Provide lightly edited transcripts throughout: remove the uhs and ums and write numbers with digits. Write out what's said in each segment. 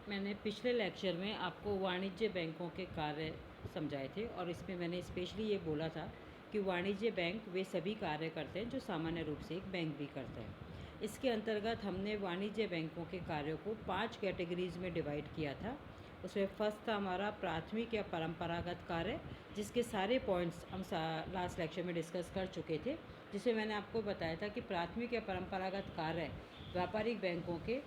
मैंने पिछले लेक्चर में आपको वाणिज्य बैंकों के कार्य समझाए थे और इसमें मैंने स्पेशली ये बोला था कि वाणिज्य बैंक वे सभी कार्य करते हैं जो सामान्य रूप से एक बैंक भी करता है। इसके अंतर्गत हमने वाणिज्य बैंकों के कार्यों को 5 कैटेगरीज में डिवाइड किया था। उसमें फर्स्ट था हमारा प्राथमिक या परंपरागत कार्य, जिसके सारे पॉइंट्स हम लास्ट लेक्चर में डिस्कस कर चुके थे, जिसमें मैंने आपको बताया था कि प्राथमिक या परंपरागत कार्य व्यापारिक बैंकों के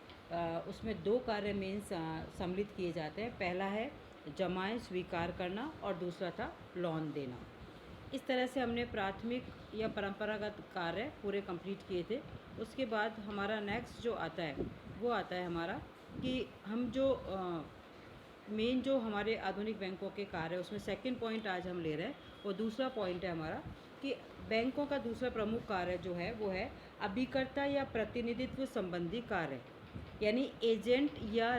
उसमें 2 कार्य मेन सम्मिलित किए जाते हैं। पहला है जमाएं स्वीकार करना और दूसरा था लोन देना। इस तरह से हमने प्राथमिक या परंपरागत कार्य पूरे कंप्लीट किए थे। उसके बाद हमारा नेक्स्ट जो आता है वो आता है हमारा कि हम जो मेन जो हमारे आधुनिक बैंकों के कार्य है उसमें सेकंड पॉइंट आज हम ले रहे हैं, वो दूसरा पॉइंट है हमारा कि बैंकों का दूसरा प्रमुख कार्य जो है वो है अभिकर्ता या प्रतिनिधित्व संबंधी कार्य, यानी एजेंट या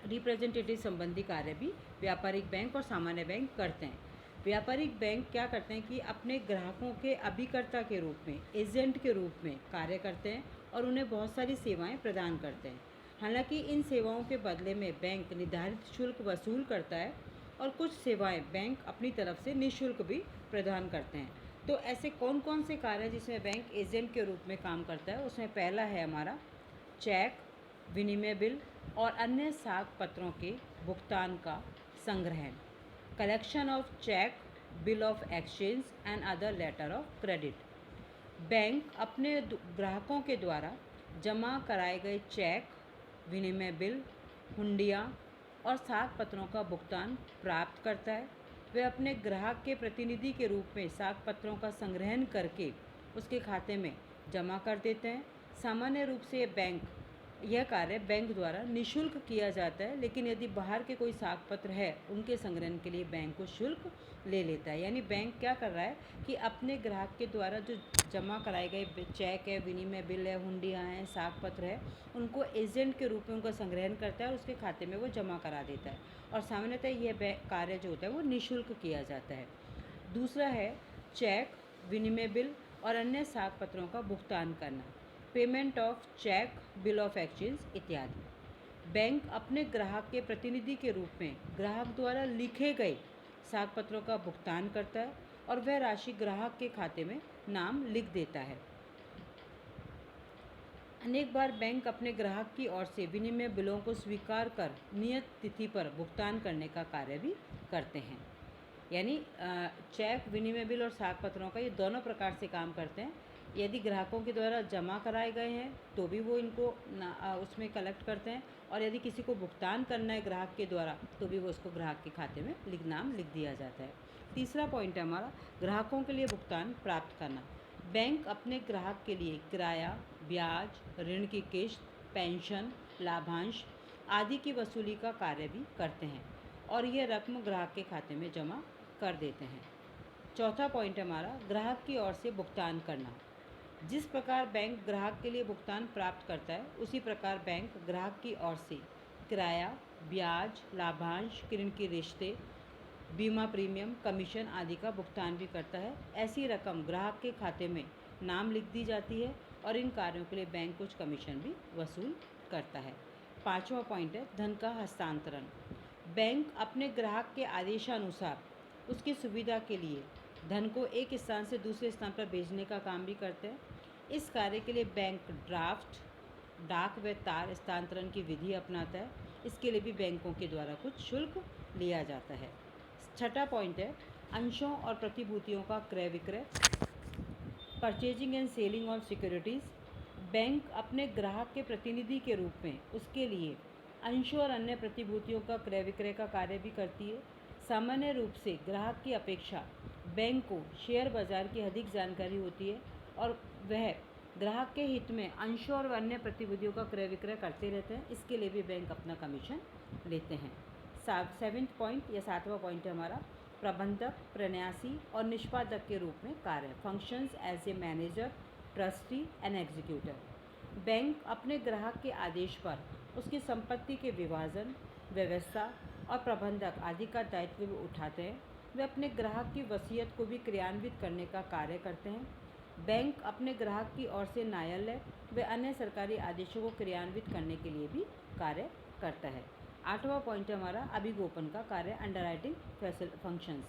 रिप्रेजेंटेटिव संबंधी कार्य भी व्यापारिक बैंक और सामान्य बैंक करते हैं। व्यापारिक बैंक क्या करते हैं कि अपने ग्राहकों के अभिकर्ता के रूप में, एजेंट के रूप में कार्य करते हैं और उन्हें बहुत सारी सेवाएं प्रदान करते हैं। हालांकि इन सेवाओं के बदले में बैंक निर्धारित शुल्क वसूल करता है और कुछ सेवाएं बैंक अपनी तरफ से निःशुल्क भी प्रदान करते हैं। तो ऐसे कौन कौन से कार्य जिसमें बैंक एजेंट के रूप में काम करता है, उसमें पहला है हमारा चेक, विनिमय बिल और अन्य साख पत्रों के भुगतान का संग्रहण, collection of cheque, bill of exchange and other letter of credit. Bank अपने ग्राहकों के द्वारा जमा कराए गए चेक, विनिमय बिल, हुंडियाँ और साख पत्रों का भुगतान प्राप्त करता है। वे अपने ग्राहक के प्रतिनिधि के रूप में साख पत्रों का संग्रहण करके उसके खाते में जमा कर देते हैं। सामान्य रूप से यह कार्य बैंक द्वारा निःशुल्क किया जाता है, लेकिन यदि बाहर के कोई साख पत्र है उनके संग्रहण के लिए बैंक को शुल्क ले लेता है। यानी बैंक क्या कर रहा है कि अपने ग्राहक के द्वारा जो जमा कराए गए चेक है, विनिमय बिल है, हुंडियाँ हैं, साख पत्र है, उनको एजेंट के रूप में उनका संग्रहण करता है और उसके खाते में वो जमा करा देता है। और सामान्यतः यह कार्य जो होता है वो निःशुल्क किया जाता है। दूसरा है चेक, विनिमय बिल और अन्य साख पत्रों का भुगतान करना, payment of cheque, bill of exchange इत्यादि। बैंक अपने ग्राहक के प्रतिनिधि के रूप में ग्राहक द्वारा लिखे गए साख पत्रों का भुगतान करता है और वह राशि ग्राहक के खाते में नाम लिख देता है। अनेक बार बैंक अपने ग्राहक की ओर से विनिमय बिलों को स्वीकार कर नियत तिथि पर भुगतान करने का कार्य भी करते हैं। यानी चेक, विनिमय बिल और साख पत्रों का ये दोनों प्रकार से काम करते हैं। यदि ग्राहकों के द्वारा जमा कराए गए हैं तो भी वो इनको उसमें कलेक्ट करते हैं, और यदि किसी को भुगतान करना है ग्राहक के द्वारा तो भी वो उसको ग्राहक के खाते में नाम लिख दिया जाता है। तीसरा पॉइंट है हमारा ग्राहकों के लिए भुगतान प्राप्त करना। बैंक अपने ग्राहक के लिए किराया, ब्याज, ऋण की किश्त, पेंशन, लाभांश आदि की वसूली का कार्य भी करते हैं और यह रकम ग्राहक के खाते में जमा कर देते हैं। चौथा पॉइंट हमारा ग्राहक की ओर से भुगतान करना। जिस प्रकार बैंक ग्राहक के लिए भुगतान प्राप्त करता है उसी प्रकार बैंक ग्राहक की ओर से किराया, ब्याज, लाभांश, ऋण की रिश्ते, बीमा प्रीमियम, कमीशन आदि का भुगतान भी करता है। ऐसी रकम ग्राहक के खाते में नाम लिख दी जाती है और इन कार्यों के लिए बैंक कुछ कमीशन भी वसूल करता है। पाँचवा पॉइंट है धन का हस्तांतरण। बैंक अपने ग्राहक के आदेशानुसार उसकी सुविधा के लिए धन को एक स्थान से दूसरे स्थान पर भेजने का काम भी करते हैं। इस कार्य के लिए बैंक ड्राफ्ट, डाक व तार हस्तांतरण की विधि अपनाता है। इसके लिए भी बैंकों के द्वारा कुछ शुल्क लिया जाता है। छठा पॉइंट है अंशों और प्रतिभूतियों का क्रय विक्रय, purchasing and selling of securities. Bank अपने ग्राहक के प्रतिनिधि के रूप में उसके लिए अंशों और अन्य प्रतिभूतियों का क्रय विक्रय का कार्य भी करती है। सामान्य रूप से ग्राहक की अपेक्षा बैंक को शेयर बाजार की अधिक जानकारी होती है और वह ग्राहक के हित में अंशों और अन्य प्रतिभूतियों का क्रय विक्रय करते रहते हैं। इसके लिए भी बैंक अपना कमीशन लेते हैं। सेवेंथ पॉइंट या सातवां पॉइंट है हमारा प्रबंधक, प्रन्यासी और निष्पादक के रूप में कार्य, functions as a manager, trustee and executor. Bank अपने ग्राहक के आदेश पर उसकी संपत्ति के विभाजन, व्यवस्था और प्रबंधक आदि का दायित्व भी उठाते हैं। वे अपने ग्राहक की वसीयत को भी क्रियान्वित करने का कार्य करते हैं। बैंक अपने ग्राहक की ओर से न्यायालय व अन्य सरकारी आदेशों को क्रियान्वित करने के लिए भी कार्य करता है। 8वां पॉइंट है हमारा अभिगोपन का कार्य, अंडरराइटिंग फंक्शंस।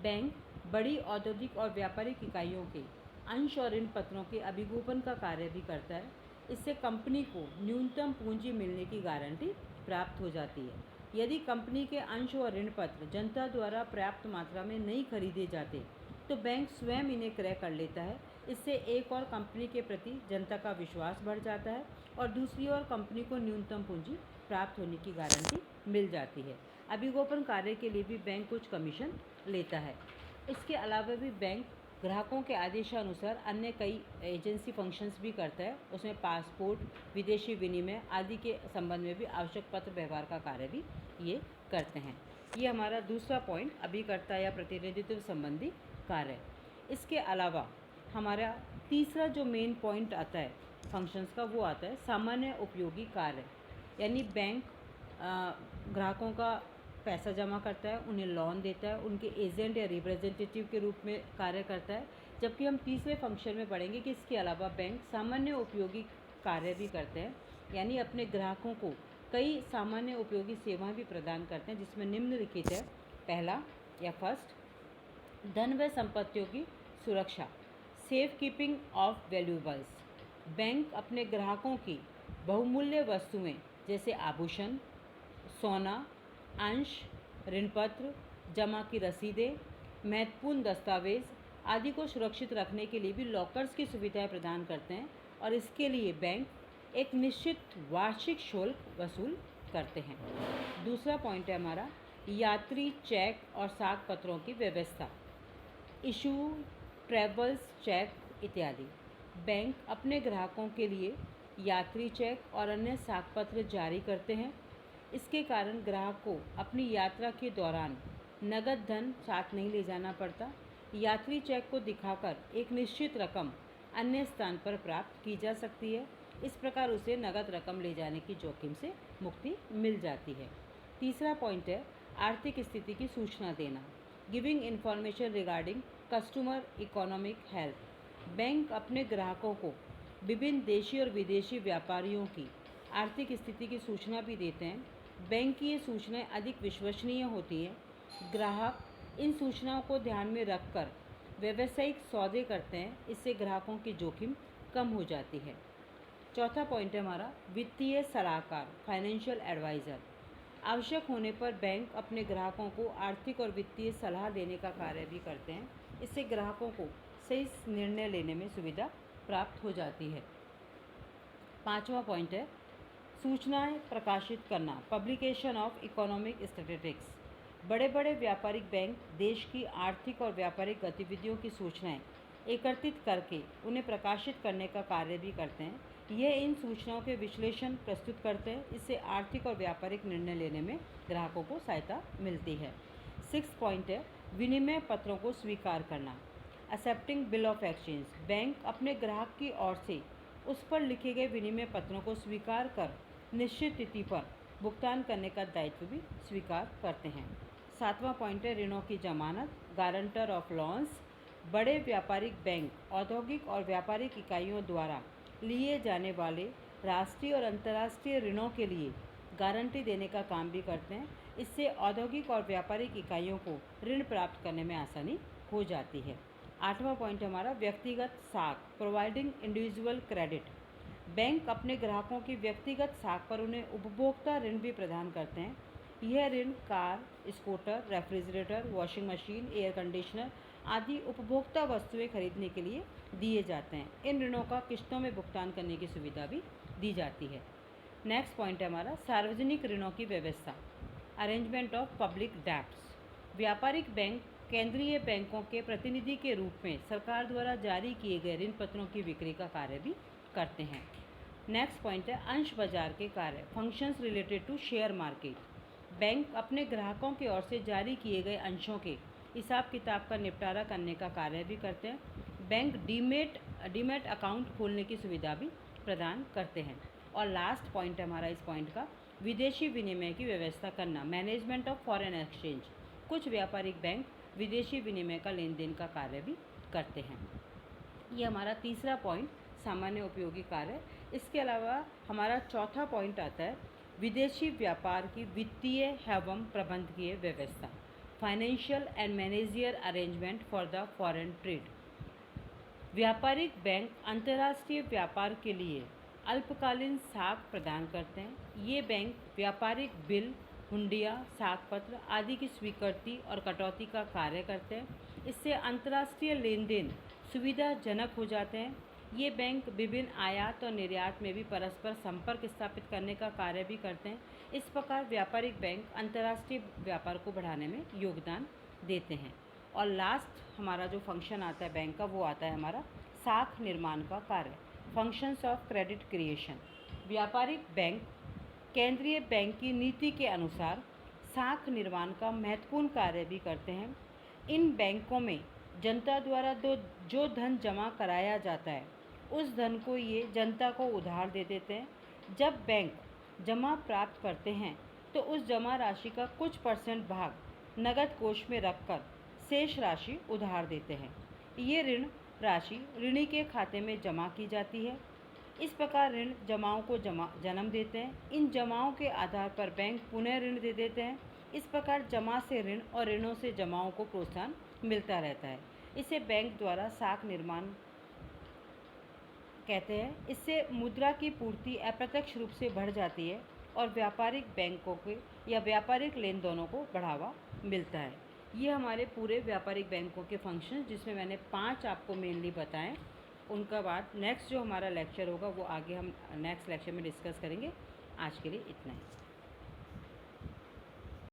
बैंक बड़ी औद्योगिक और व्यापारिक इकाइयों के अंश और ऋण पत्रों के अभिगोपन का कार्य भी करता है। इससे कंपनी को न्यूनतम पूंजी मिलने की गारंटी प्राप्त हो जाती है। यदि कंपनी के अंश और ऋण पत्र जनता द्वारा पर्याप्त मात्रा में नहीं खरीदे जाते तो बैंक स्वयं इन्हें क्रय कर लेता है। इससे एक और कंपनी के प्रति जनता का विश्वास बढ़ जाता है और दूसरी ओर कंपनी को न्यूनतम पूंजी प्राप्त होने की गारंटी मिल जाती है। अभिगोपन कार्य के लिए भी बैंक कुछ कमीशन लेता है। इसके अलावा भी बैंक ग्राहकों के आदेशानुसार अन्य कई एजेंसी फंक्शंस भी करता है। उसमें पासपोर्ट, विदेशी विनिमय आदि के संबंध में भी आवश्यक पत्र व्यवहार का कार्य भी ये करते हैं। ये हमारा दूसरा पॉइंट अभिकर्ता या प्रतिनिधित्व संबंधी कार्य। इसके अलावा हमारा तीसरा जो मेन पॉइंट आता है फंक्शंस का, वो आता है सामान्य उपयोगी कार्य। यानी बैंक ग्राहकों का पैसा जमा करता है, उन्हें लोन देता है, उनके एजेंट या रिप्रेजेंटेटिव के रूप में कार्य करता है। जबकि हम तीसरे फंक्शन में पढ़ेंगे कि इसके अलावा बैंक सामान्य उपयोगी कार्य भी करते हैं, यानी अपने ग्राहकों को कई सामान्य उपयोगी सेवाएं भी प्रदान करते हैं, जिसमें निम्नलिखित है। पहला या फर्स्ट, धन व संपत्तियों की सुरक्षा, safe keeping of valuables. Bank अपने ग्राहकों की बहुमूल्य वस्तुएं जैसे आभूषण, सोना, अंश, ऋण पत्र, जमा की रसीदें, महत्वपूर्ण दस्तावेज आदि को सुरक्षित रखने के लिए भी लॉकर्स की सुविधाएं प्रदान करते हैं और इसके लिए बैंक एक निश्चित वार्षिक शुल्क वसूल करते हैं। दूसरा पॉइंट है हमारा यात्री चेक और साख पत्रों की व्यवस्था, इशू, ट्रैवल्स चेक इत्यादि। बैंक अपने ग्राहकों के लिए यात्री चेक और अन्य साख पत्र जारी करते हैं। इसके कारण ग्राहक को अपनी यात्रा के दौरान नगद धन साथ नहीं ले जाना पड़ता। यात्री चेक को दिखाकर एक निश्चित रकम अन्य स्थान पर प्राप्त की जा सकती है। इस प्रकार उसे नगद रकम ले जाने की जोखिम से मुक्ति मिल जाती है। तीसरा पॉइंट है आर्थिक स्थिति की सूचना देना, giving information regarding customer economic health. Bank अपने ग्राहकों को विभिन्न देशी और विदेशी व्यापारियों की आर्थिक स्थिति की सूचना भी देते हैं। बैंक की ये सूचनाएं अधिक विश्वसनीय होती हैं। ग्राहक इन सूचनाओं को ध्यान में रखकर व्यावसायिक सौदे करते हैं, इससे ग्राहकों की जोखिम कम हो जाती है। चौथा पॉइंट है हमारा वित्तीय सलाहकार, फाइनेंशियल एडवाइज़र। आवश्यक होने पर बैंक अपने ग्राहकों को आर्थिक और वित्तीय सलाह देने का कार्य भी करते हैं। इससे ग्राहकों को सही निर्णय लेने में सुविधा प्राप्त हो जाती है। पांचवा पॉइंट है सूचनाएं प्रकाशित करना, पब्लिकेशन ऑफ इकोनॉमिक स्टैटिस्टिक्स। बड़े बड़े व्यापारिक बैंक देश की आर्थिक और व्यापारिक गतिविधियों की सूचनाएं एकत्रित करके उन्हें प्रकाशित करने का कार्य भी करते हैं। यह इन सूचनाओं के विश्लेषण प्रस्तुत करते हैं। इससे आर्थिक और व्यापारिक निर्णय लेने में ग्राहकों को सहायता मिलती है। 6 पॉइंट है विनिमय पत्रों को स्वीकार करना, accepting bill of exchange. Bank अपने ग्राहक की ओर से उस पर लिखे गए विनिमय पत्रों को स्वीकार कर निश्चित तिथि पर भुगतान करने का दायित्व भी स्वीकार करते हैं। 7वां पॉइंट है ऋणों की जमानत, गारंटर ऑफ लोन्स। बड़े व्यापारिक बैंक औद्योगिक और व्यापारिक इकाइयों द्वारा लिए जाने वाले राष्ट्रीय और अंतर्राष्ट्रीय ऋणों के लिए गारंटी देने का काम भी करते हैं। इससे औद्योगिक और व्यापारिक इकाइयों को ऋण प्राप्त करने में आसानी हो जाती है। 8वां पॉइंट हमारा व्यक्तिगत साख, प्रोवाइडिंग इंडिविजुअल क्रेडिट। बैंक अपने ग्राहकों की व्यक्तिगत साख पर उन्हें उपभोक्ता ऋण भी प्रदान करते हैं। यह ऋण car, scooter, refrigerator, washing machine, air conditioner आदि उपभोक्ता वस्तुएं खरीदने के लिए दिए जाते हैं। इन ऋणों का किस्तों में भुगतान करने की सुविधा भी दी जाती है। नेक्स्ट पॉइंट है हमारा सार्वजनिक ऋणों की व्यवस्था, अरेंजमेंट ऑफ पब्लिक डेब्ट्स। व्यापारिक बैंक केंद्रीय बैंकों के प्रतिनिधि के रूप में सरकार द्वारा जारी किए गए ऋण पत्रों की बिक्री का कार्य भी करते हैं। नेक्स्ट पॉइंट है अंश बाजार के कार्य, functions related to share market. Bank अपने ग्राहकों की ओर से जारी किए गए अंशों के हिसाब किताब का निपटारा करने का कार्य भी करते हैं। बैंक डीमैट अकाउंट खोलने की सुविधा भी प्रदान करते हैं। और लास्ट पॉइंट है हमारा इस पॉइंट का विदेशी विनिमय की व्यवस्था करना, मैनेजमेंट ऑफ फॉरेन एक्सचेंज। कुछ व्यापारिक बैंक विदेशी विनिमय का लेन देन का कार्य भी करते हैं। ये हमारा तीसरा पॉइंट सामान्य उपयोगी कार्य। इसके अलावा हमारा चौथा पॉइंट आता है विदेशी व्यापार की वित्तीय एवं प्रबंधकीय व्यवस्था, financial and meningeal arrangement for the foreign trade. व्यापारिक बैंक अंतर्राष्ट्रीय व्यापार के लिए अल्पकालीन साख प्रदान करते हैं। ये बैंक व्यापारिक बिल, हुंडिया, साख पत्र आदि की स्वीकृति और कटौती का कार्य करते हैं। इससे अंतर्राष्ट्रीय लेन देन सुविधाजनक हो जाते हैं। ये बैंक विभिन्न आयात और निर्यात में भी परस्पर संपर्क स्थापित करने का कार्य भी करते हैं। इस प्रकार व्यापारिक बैंक अंतर्राष्ट्रीय व्यापार को बढ़ाने में योगदान देते हैं। और लास्ट हमारा जो फंक्शन आता है बैंक का, वो आता है हमारा साख निर्माण का कार्य, फंक्शंस ऑफ क्रेडिट क्रिएशन। व्यापारिक बैंक केंद्रीय बैंक की नीति के अनुसार साख निर्माण का महत्वपूर्ण कार्य भी करते हैं। इन बैंकों में जनता द्वारा जो धन जमा कराया जाता है, उस धन को ये जनता को उधार दे देते हैं। जब बैंक जमा प्राप्त करते हैं तो उस जमा राशि का कुछ % भाग नगद कोष में रखकर शेष राशि उधार देते हैं। ये ऋण राशि ऋणी के खाते में जमा की जाती है। इस प्रकार ऋण जमाओं को जन्म देते हैं। इन जमाओं के आधार पर बैंक पुनः ऋण दे देते हैं। इस प्रकार जमा से ऋण और ऋणों से जमाओं को प्रोत्साहन मिलता रहता है। इसे बैंक द्वारा साख निर्माण कहते हैं। इससे मुद्रा की पूर्ति अप्रत्यक्ष रूप से बढ़ जाती है और व्यापारिक बैंकों के या व्यापारिक लेन देनों को बढ़ावा मिलता है। ये हमारे पूरे व्यापारिक बैंकों के फंक्शन, जिसमें मैंने 5 आपको मेनली बताएं। उनका बाद नेक्स्ट जो हमारा लेक्चर होगा वो आगे हम नेक्स्ट लेक्चर में डिस्कस करेंगे। आज के लिए इतना ही।